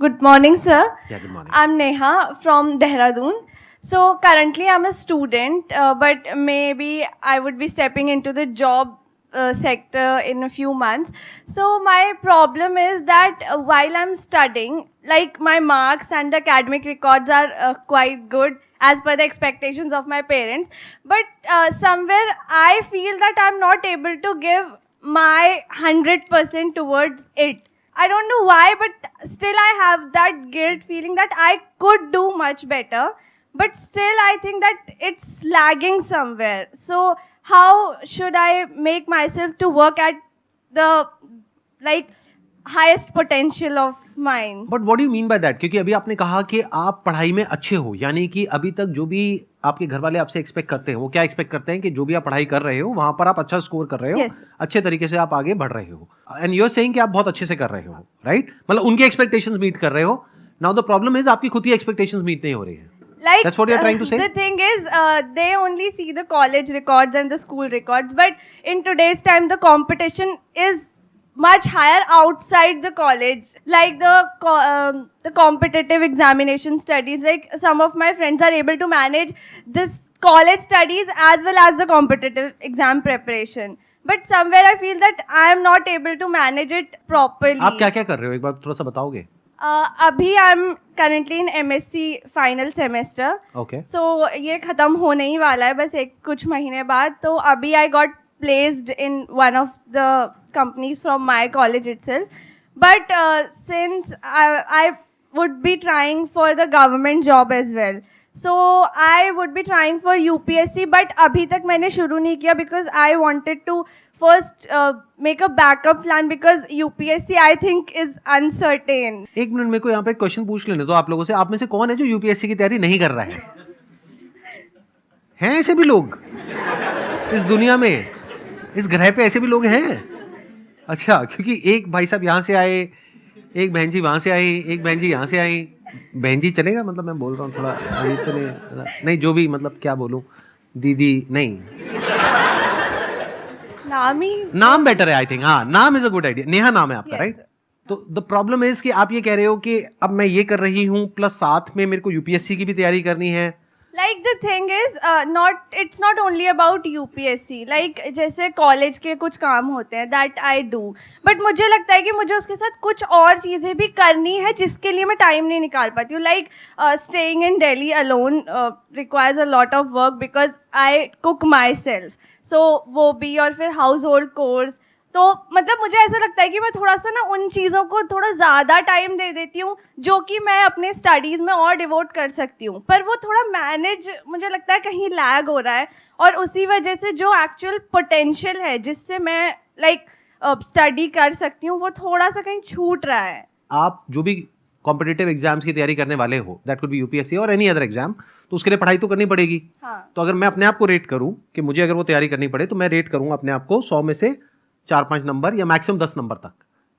Good morning, sir. Yeah, good morning. I'm Neha from Dehradun. So currently I'm a student, but maybe I would be stepping into the job sector in a few months. So my problem is that while I'm studying, like my marks and the academic records are quite good as per the expectations of my parents, but somewhere I feel that I'm not able to give my 100% towards it. I don't know why, but still I have that guilt feeling that I could do much better. But still, I think that it's lagging somewhere. So, how should I make myself to work at the like highest potential of mine? But what do you mean by that? क्योंकि अभी आपने कहा कि आप पढ़ाई में अच्छे हो, यानी कि अभी तक जो भी आपके घर वाले आपसे एक्सपेक्ट करते हैं, वो क्या एक्सपेक्ट करते हैं कि जो भी आप पढ़ाई कर रहे हो वहां पर आप अच्छा स्कोर कर रहे हो, Yes. अच्छे तरीके से आप आगे बढ़ रहे हो, एंड यू आर सेइंग कि आप बहुत अच्छे से कर रहे हो, राइट? मतलब उनके एक्सपेक्टेशंस मीट कर रहे हो. नाउ द प्रॉब्लम इज आपकी खुद की एक्सपेक्टेशंस मीट नहीं हो रही है. Like, That's what you're trying to say? The thing is, they only see the college records and the school records, but in today's time, the competition is much higher outside the college. Like the competitive examination studies, like some of my friends are able to manage this college studies as well as the competitive exam preparation. But somewhere I feel that I am not able to manage it properly. आप क्या क्या कर रहे हो, एक बार थोड़ा सा बताओगे? अभी I am currently in MSc final semester. Okay. So ये ख़त्म होने ही वाला है बस कुछ महीने बाद. तो अभी I got placed in one of the companies from my college itself. But since I would be trying for the government job as well. So I would be trying for UPSC, but अभी तक मैंने शुरू नहीं किया because I wanted to first make a backup plan because UPSC I think is uncertain. एक minute मेरे को यहाँ पे क्वेश्चन पूछ लेने दो आप लोगों से. आप में से कौन है जो UPSC की तैयारी नहीं कर रहा है? हैं ऐसे भी लोग इस दुनिया में, इस ग्रह पे ऐसे भी लोग हैं? अच्छा, क्योंकि एक भाई साहब यहाँ से आए, एक बहन जी वहाँ से आई, एक बहन जी यहाँ से आई. बहन जी चलेगा? मतलब मैं बोल रहा हूँ थोड़ा तो नहीं, जो भी मतलब क्या बोलूँ, दीदी नहीं, नाम बेटर है आई थिंक. हाँ, नाम is a good idea. Neha नाम है आपका, राइट? तो द प्रॉब्लम इज कि आप ये कह रहे हो कि अब मैं ये कर रही हूँ प्लस साथ में मेरे को UPSC की भी तैयारी करनी है. Like the thing is, it's not only about UPSC. Like जैसे कॉलेज के कुछ काम होते हैं that I do. But मुझे लगता है कि मुझे उसके साथ कुछ और चीज़ें भी करनी है जिसके लिए मैं टाइम नहीं निकाल पाती हूँ. Like staying in Delhi alone requires a lot of work because I cook myself. So वो भी, और फिर हाउस होल्ड कोर्स. तो मतलब मुझे ऐसा लगता है कि मैं थोड़ा सा ना उन चीज़ों को थोड़ा ज़्यादा टाइम दे देती हूँ जो कि मैं अपने स्टडीज़ में और डिवोट कर सकती हूँ, पर वो थोड़ा मैनेज मुझे लगता है कहीं लैग हो रहा है. और उसी वजह से जो एक्चुअल पोटेंशियल है जिससे मैं लाइक स्टडी कर सकती हूँ वो थोड़ा सा कहीं छूट रहा है. आप जो भी कॉम्पिटिटिव एग्जाम्स की तैयारी करने वाले हो, दैट कुड बी UPSC और एनी अदर एग्जाम, तो उसके लिए पढ़ाई तो करनी पड़ेगी. हाँ. तो अगर मैं अपने आप को रेट करूं कि मुझे अगर वो तैयारी करनी पड़े, तो मैं रेट करूंगा अपने आप को 100 में से 4-5 नंबर या मैक्सिमम 10 नंबर तक,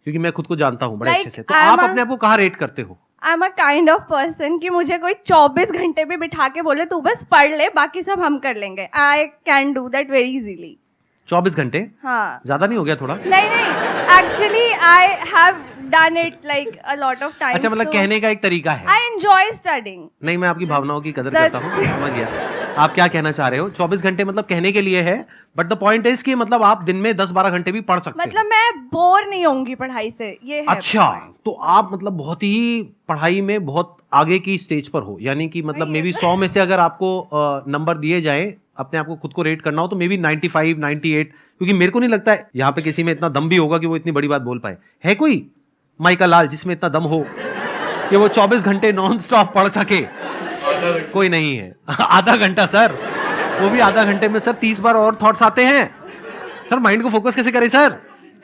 क्योंकि मैं खुद को जानता हूं बड़े अच्छे से. तो आप अपने आप को कहाँ रेट करते हो? I am a kind of person कि मुझे कोई 24 घंटे भी बिठा के बोले तू बस पढ़ ले, बाकी सब हम कर लेंगे. I can do that very easily. 24 घंटे? हाँ. ज्यादा नहीं हो गया थोड़ा? नहीं, actually I have done it like a lot of times. अच्छा, मतलब कहने का एक तरीका है. I enjoy studying. नहीं, मैं आपकी भावनाओं की कदर करता हूँ, समझ गया आप क्या कहना चाह रहे हो. 24 घंटे मतलब कहने के लिए है, बट द पॉइंट इज कि मतलब आप दिन में 10-12 घंटे भी पढ़ सकते मतलब मैं बोर नहीं होंगी पढ़ाई से, ये है. अच्छा, तो आप मतलब बहुत ही पढ़ाई में बहुत आगे की स्टेज पर हो, यानी कि मतलब मे बी 100 में से अगर आपको नंबर दिए जाए, अपने आप को खुद को रेट करना हो, तो मे बी 95, 98, क्योंकि मेरे को नहीं लगता है यहाँ पे किसी में इतना दम भी होगा कि वो इतनी बड़ी बात बोल पाए. है कोई माइका लाल जिसमें इतना दम हो कि वो 24 घंटे नॉन स्टॉप पढ़ सके? कोई नहीं है. आधा घंटा सर, वो भी आधा घंटे में सर 30 बार और थॉट्स आते हैं सर. माइंड को फोकस कैसे करें सर?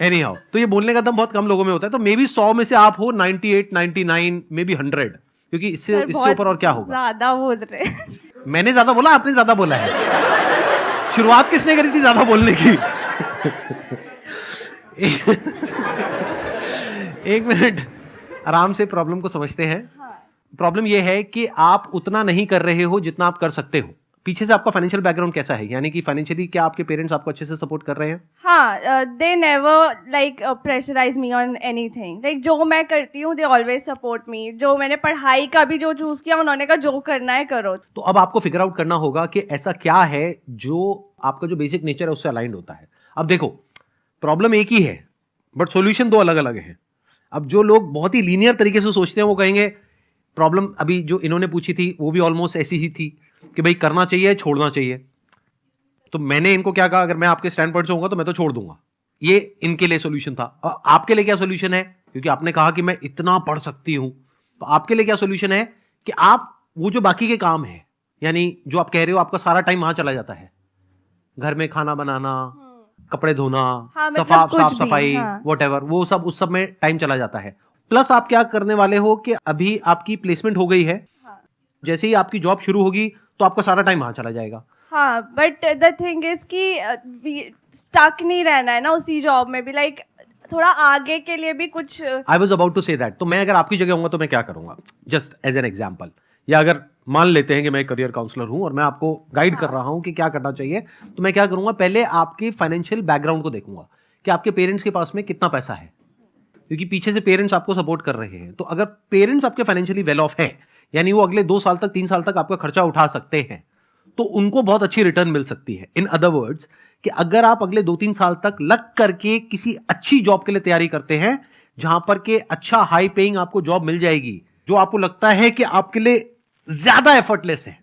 एनी हाउ, तो ये बोलने का दम बहुत कम लोगों में होता है. तो मे बी 100 में से आप हो 98, 99, मे बी 100, क्योंकि इससे ऊपर और क्या होगा? ज्यादा बोल रहे. मैंने ज्यादा बोला, आपने ज्यादा बोला है. शुरुआत किसने करी थी ज्यादा बोलने की? एक मिनट, आराम से प्रॉब्लम को समझते हैं. प्रॉब्लम यह है कि आप उतना नहीं कर रहे हो जितना आप कर सकते हो. पीछे से आपका फाइनेंशियल बैकग्राउंड कैसा है, यानी कि फाइनेंशियली क्या आपके पेरेंट्स आपको अच्छे से सपोर्ट कर रहे हैं? हाँ, they never like pressurise me on anything, like जो मैं करती हूँ दे ऑलवेज सपोर्ट मी। जो मैंने पढ़ाई का भी जो चूज़ किया उन्होंने कहा जो करना है करो। तो अब आपको फिगर आउट करना होगा कि ऐसा क्या है जो आपका जो बेसिक नेचर है उससे अलाइंड होता है। अब देखो, प्रॉब्लम एक ही है बट सॉल्यूशन दो अलग अलग है। अब जो लोग बहुत ही लीनियर तरीके से सोचते हैं वो कहेंगे प्रॉब्लम अभी जो इन्होंने पूछी थी वो भी ऑलमोस्ट ऐसी ही थी कि भाई करना चाहिए छोड़ना चाहिए। तो मैंने इनको क्या कहा, अगर मैं आपके स्टैंड पॉइंट से होऊंगा तो मैं तो छोड़ दूंगा। ये इनके लिए सोल्यूशन था। और आपके लिए क्या सोल्यूशन है, क्योंकि आपने कहा कि मैं इतना पढ़ सकती हूं, तो आपके लिए क्या सोल्यूशन है कि आप वो जो बाकी के काम है, यानी जो आप कह रहे हो आपका सारा टाइम वहां चला जाता है, घर में खाना बनाना, कपड़े धोना, हाँ, मतलब साफ कुछ भी, सफाई, हाँ। व्हाटएवर, वो सब उस सब में टाइम चला जाता है। प्लस आप क्या करने वाले हो कि अभी आपकी प्लेसमेंट हो गई है, हाँ। जैसे ही आपकी जॉब शुरू होगी तो आपका सारा टाइम वहां चला जाएगा। हाँ, बट द थिंग इज कि स्टक नहीं रहना है ना उसी जॉब में भी, लाइक थोड़ा आगे के लिए भी कुछ। I was about to say that. तो मैं अगर आपकी जगह होऊंगा तो मैं क्या करूंगा, जस्ट एज एन एग्जाम्पल, या अगर मान लेते हैं कि मैं करियर काउंसलर हूं और मैं आपको गाइड कर रहा हूं कि क्या करना चाहिए, तो मैं क्या करूंगा, पहले आपके फाइनेंशियल बैकग्राउंड को देखूंगा कि आपके पेरेंट्स के पास में कितना पैसा है, क्योंकि पीछे से पेरेंट्स आपको सपोर्ट कर रहे हैं। तो अगर पेरेंट्स आपके फाइनेंशियली वेल ऑफ है, यानी वो अगले 2 साल तक 3 साल तक आपका खर्चा उठा सकते हैं, तो उनको बहुत अच्छी रिटर्न मिल सकती है। इन अदर वर्ड्स कि अगर आप अगले 2-3 साल तक लग करके किसी अच्छी जॉब के लिए तैयारी करते हैं, जहां पर के अच्छा हाई पेइंग आपको जॉब मिल जाएगी, जो आपको लगता है कि आपके लिए ज्यादा एफर्टलेस है,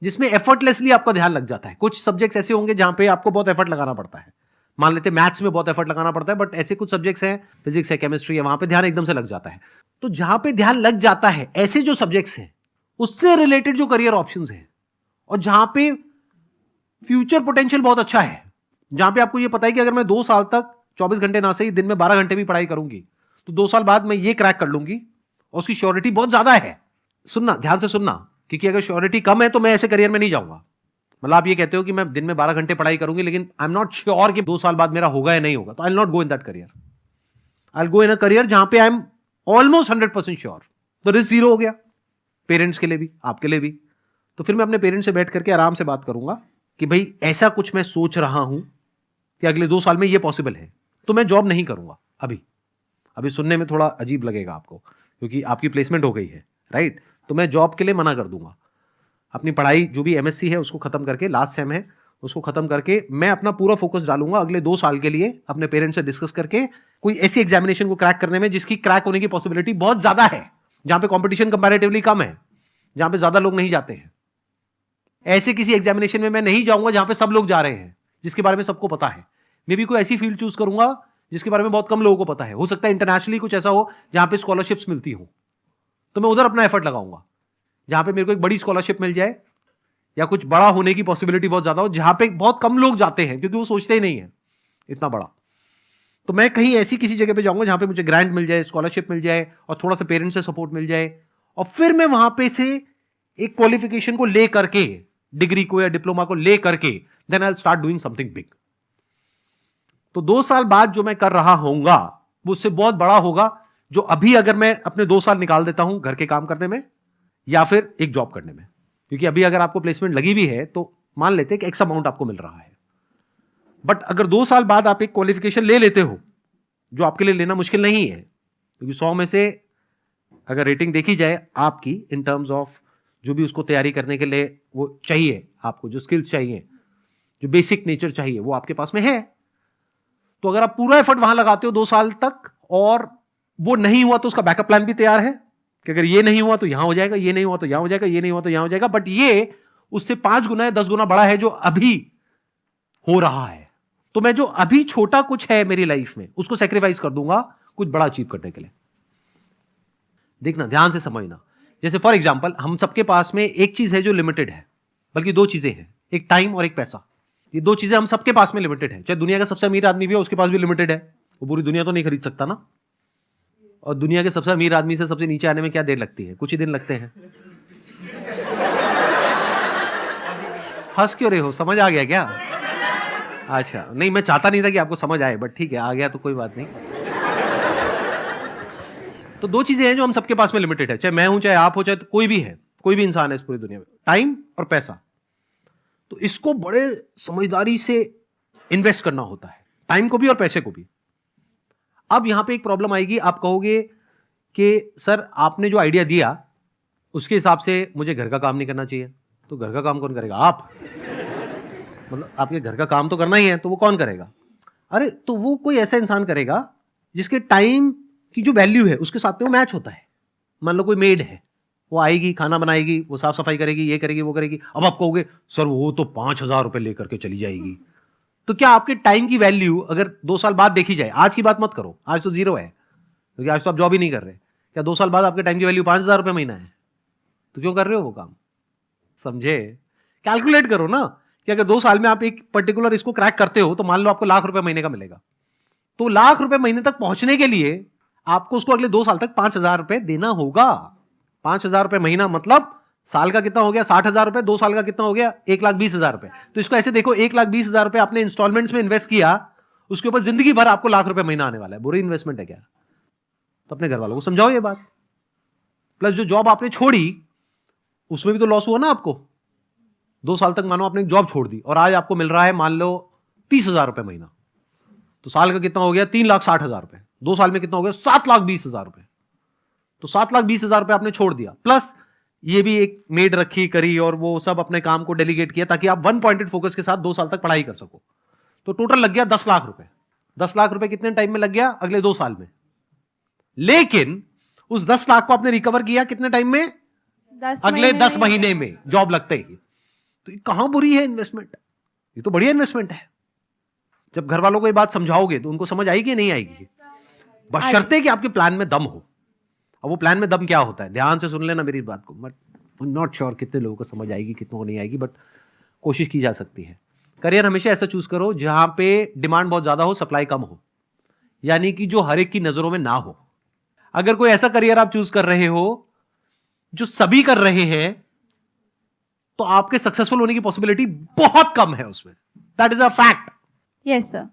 जिसमें एफर्टलेसली आपका ध्यान लग जाता है। कुछ सब्जेक्ट्स ऐसे होंगे जहां पे आपको बहुत एफर्ट लगाना पड़ता है, मान लेते हैं मैथ्स में बहुत एफर्ट लगाना पड़ता है, बट ऐसे कुछ सब्जेक्ट्स हैं, फिजिक्स है, केमिस्ट्री है, वहां पे ध्यान एकदम से लग जाता है। तो जहां पे ध्यान लग जाता है, ऐसे जो सब्जेक्ट्स हैं उससे रिलेटेड जो करियर ऑप्शंस हैं, और जहां पे फ्यूचर पोटेंशियल बहुत अच्छा है, जहां पे आपको ये पता है कि अगर मैं 2 साल तक 24 घंटे ना सही दिन में 12 घंटे भी पढ़ाई करूंगी तो 2 साल बाद मैं ये क्रैक कर लूंगी, और उसकी श्योरिटी बहुत ज्यादा है। सुनना, ध्यान से सुनना, क्योंकि अगर श्योरिटी कम है तो मैं ऐसे करियर में नहीं जाऊंगा। मतलब आप ये कहते हो कि मैं दिन में 12 घंटे पढ़ाई करूंगी, लेकिन आई एम नॉट श्योर कि 2 साल बाद मेरा होगा या नहीं होगा, तो I will not go in that career. I will go in a career जहां पे आई एम ऑलमोस्ट 100% श्योर। तो रिस्क जीरो हो गया, पेरेंट्स के लिए भी, आपके लिए भी। तो फिर मैं अपने पेरेंट्स से बैठ करके आराम से बात करूंगा कि भाई ऐसा कुछ मैं सोच रहा हूं कि अगले 2 साल में ये पॉसिबल है, तो मैं जॉब नहीं करूंगा। अभी सुनने में थोड़ा अजीब लगेगा आपको, क्योंकि आपकी प्लेसमेंट हो गई है, राइट? तो मैं जॉब के लिए मना कर दूंगा। अपनी पढ़ाई जो भी एमएससी है उसको खत्म करके, लास्ट सेम है उसको खत्म करके, मैं अपना पूरा फोकस डालूंगा अगले 2 साल के लिए, अपने पेरेंट्स से डिस्कस करके कोई ऐसी एग्जामिनेशन को क्रैक करने में जिसकी क्रैक होने की पॉसिबिलिटी बहुत ज्यादा है, जहां पे कंपटीशन कंपैरेटिवली कम है, जहां पे ज्यादा लोग नहीं जाते हैं। ऐसे किसी एग्जामिनेशन में मैं नहीं जाऊंगा जहां पे सब लोग जा रहे हैं, जिसके बारे में सबको पता है। मे भी कोई ऐसी फील्ड चूज करूंगा जिसके बारे में बहुत कम लोगों को पता है। हो सकता है इंटरनेशनली कुछ ऐसा हो जहां पे स्कॉलरशिप्स मिलती हो, तो मैं उधर अपना एफर्ट लगाऊंगा। जहां पे मेरे को एक बड़ी स्कॉलरशिप मिल जाए, या कुछ बड़ा होने की पॉसिबिलिटी बहुत ज्यादा हो, जहां पे बहुत कम लोग जाते हैं, क्योंकि वो सोचते ही नहीं है इतना बड़ा। तो मैं कहीं ऐसी किसी जगह पे जाऊंगा जहां पे मुझे ग्रांट मिल जाए, स्कॉलरशिप मिल जाए, और थोड़ा सा पेरेंट्स से सपोर्ट मिल जाए, और फिर मैं वहां पे से एक क्वालिफिकेशन को ले करके, डिग्री को या डिप्लोमा को ले करके, then I will start doing something big. तो 2 साल बाद जो मैं कर रहा होऊंगा वो उससे बहुत बड़ा होगा, जो अभी अगर मैं अपने 2 साल निकाल देता हूं घर के काम करने में या फिर एक जॉब करने में। क्योंकि अभी अगर आपको प्लेसमेंट लगी भी है तो मान लेते हैं कि एक्स अमाउंट आपको मिल रहा है, बट अगर 2 साल बाद आप एक क्वालिफिकेशन ले लेते हो, जो आपके लिए लेना मुश्किल नहीं है, क्योंकि 100 में से अगर रेटिंग देखी जाए आपकी इन टर्म्स ऑफ जो भी उसको तैयारी करने के लिए वो चाहिए, आपको जो स्किल्स चाहिए, जो बेसिक नेचर चाहिए, वो आपके पास में है। तो अगर आप पूरा एफर्ट वहां लगाते हो 2 साल तक, और वो नहीं हुआ तो उसका बैकअप प्लान भी तैयार है कि अगर ये नहीं हुआ तो यहां हो जाएगा, ये नहीं हुआ तो यहां हो जाएगा, ये नहीं हुआ तो यहां हो जाएगा, बट ये उससे 5 गुना या 10 गुना बड़ा है जो अभी हो रहा है। तो मैं जो अभी छोटा कुछ है मेरी लाइफ में उसको सेक्रीफाइस कर दूंगा कुछ बड़ा अचीव करने के लिए। देखना, ध्यान से समझना। जैसे फॉर एग्जाम्पल, हम सबके पास में एक चीज है जो लिमिटेड है, बल्कि 2 चीजें हैं, एक टाइम और एक पैसा। ये 2 चीजें हम सबके पास में लिमिटेड है। चाहे दुनिया का सबसे अमीर आदमी भी हो, उसके पास भी लिमिटेड है, वो पूरी दुनिया तो नहीं खरीद सकता ना। और दुनिया के सबसे अमीर आदमी से सबसे नीचे आने में क्या देर लगती है? कुछ ही दिन लगते हैं। हंस क्यों रहे हो? समझ आ गया क्या? अच्छा, नहीं, मैं चाहता नहीं था कि आपको समझ आए, बट ठीक है, आ गया तो कोई बात नहीं। तो 2 चीजें हैं जो हम सबके पास में लिमिटेड है, चाहे मैं हूं, चाहे आप हो, चाहे कोई भी है, कोई भी इंसान है इस पूरी दुनिया में, टाइम और पैसा। तो इसको बड़े समझदारी से इन्वेस्ट करना होता है, टाइम को भी और पैसे को भी। अब यहां पे एक प्रॉब्लम आएगी, आप कहोगे कि सर आपने जो आइडिया दिया उसके हिसाब से मुझे घर का काम नहीं करना चाहिए। तो घर का काम कौन करेगा? आप। मतलब आपके घर का काम तो करना ही है, तो वो कौन करेगा? अरे तो वो कोई ऐसा इंसान करेगा जिसके टाइम की जो वैल्यू है उसके साथ में वो मैच होता है। मान लो कोई मेड है, वो आएगी, खाना बनाएगी, वो साफ सफाई करेगी, ये करेगी, वो करेगी। अब आप कहोगे सर वो तो 5,000 रुपए लेकर के चली जाएगी। तो क्या आपके टाइम की वैल्यू अगर 2 साल बाद देखी जाए, आज की बात मत करो, आज तो जीरो है क्योंकि आज तो आप जॉब ही नहीं कर रहे, क्या 2 साल बाद आपके टाइम की वैल्यू 5,000 रुपए महीना है? तो क्यों कर रहे हो वो काम? समझे? कैलकुलेट करो ना कि अगर 2 साल में आप एक पर्टिकुलर इसको क्रैक करते हो तो मान लो आपको लाख रुपए महीने का मिलेगा। तो लाख रुपए महीने तक पहुंचने के लिए आपको उसको अगले 2 साल तक 5,000 रुपए देना होगा। 5,000 रुपए महीना मतलब साल का कितना हो गया? 60,000 रुपए। 2 साल का कितना हो गया? 1,20,000 रुपए। तो इसको ऐसे देखो, 1,20,000 रुपए आपने इंस्टॉलमेंट्स में इन्वेस्ट किया, उसके ऊपर जिंदगी भर आपको लाख रुपए महीना आने वाला है। बुरी इन्वेस्टमेंट है क्या? तो अपने घर वालों को समझाओ ये बात। प्लस जो जॉब आपने छोड़ी उसमें भी तो लॉस हुआ ना आपको। 2 साल तक मानो आपने जॉब छोड़ दी और आज आपको मिल रहा है मान लो 30,000 रुपए महीना, तो साल का कितना हो गया? 3,60,000 रुपए। 2 साल में कितना हो गया? 7,20,000 रुपए। तो 7,20,000 रुपए आपने छोड़ दिया, प्लस ये भी एक मेड रखी करी और वो सब अपने काम को डेलीगेट किया ताकि आप वन पॉइंटेड फोकस के साथ 2 साल तक पढ़ाई कर सको। तो टोटल लग गया 10 लाख रुपए। 10 लाख रुपए कितने टाइम में लग गया? अगले 2 साल में। लेकिन उस 10 लाख को आपने रिकवर किया कितने टाइम में? अगले 10 महीने में, जॉब लगते ही। तो कहां बुरी है इन्वेस्टमेंट? ये तो बढ़िया इन्वेस्टमेंट है। जब घर वालों को ये बात समझाओगे तो उनको समझ आएगी नहीं आएगी? बशर्ते कि आपके प्लान में दम हो। अब वो प्लान में दम क्या होता है, ध्यान से सुन लेना मेरी बात को। बट नॉट श्योर कितने लोगों को समझ आएगी, कितनों को नहीं आएगी, बट कोशिश की जा सकती है। करियर हमेशा ऐसा चूज करो जहां पे डिमांड बहुत ज्यादा हो, सप्लाई कम हो, यानी कि जो हर एक की नजरों में ना हो। अगर कोई ऐसा करियर आप चूज कर रहे हो जो सभी कर रहे हैं तो आपके सक्सेसफुल होने की पॉसिबिलिटी बहुत कम है उसमें। That is a fact. Yes sir.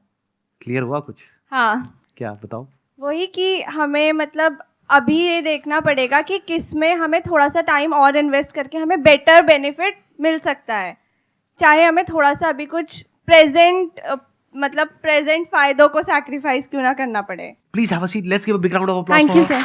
Clear हुआ कुछ? हाँ, क्या बताओ? वही कि हमें मतलब अभी ये देखना पड़ेगा कि किस में हमें थोड़ा सा टाइम और इन्वेस्ट करके हमें बेटर बेनिफिट मिल सकता है, चाहे हमें थोड़ा सा अभी कुछ प्रेजेंट फायदों को सैक्रिफाइस क्यों ना करना पड़े। Please have a seat, let's give a big round of applause. Thank you sir.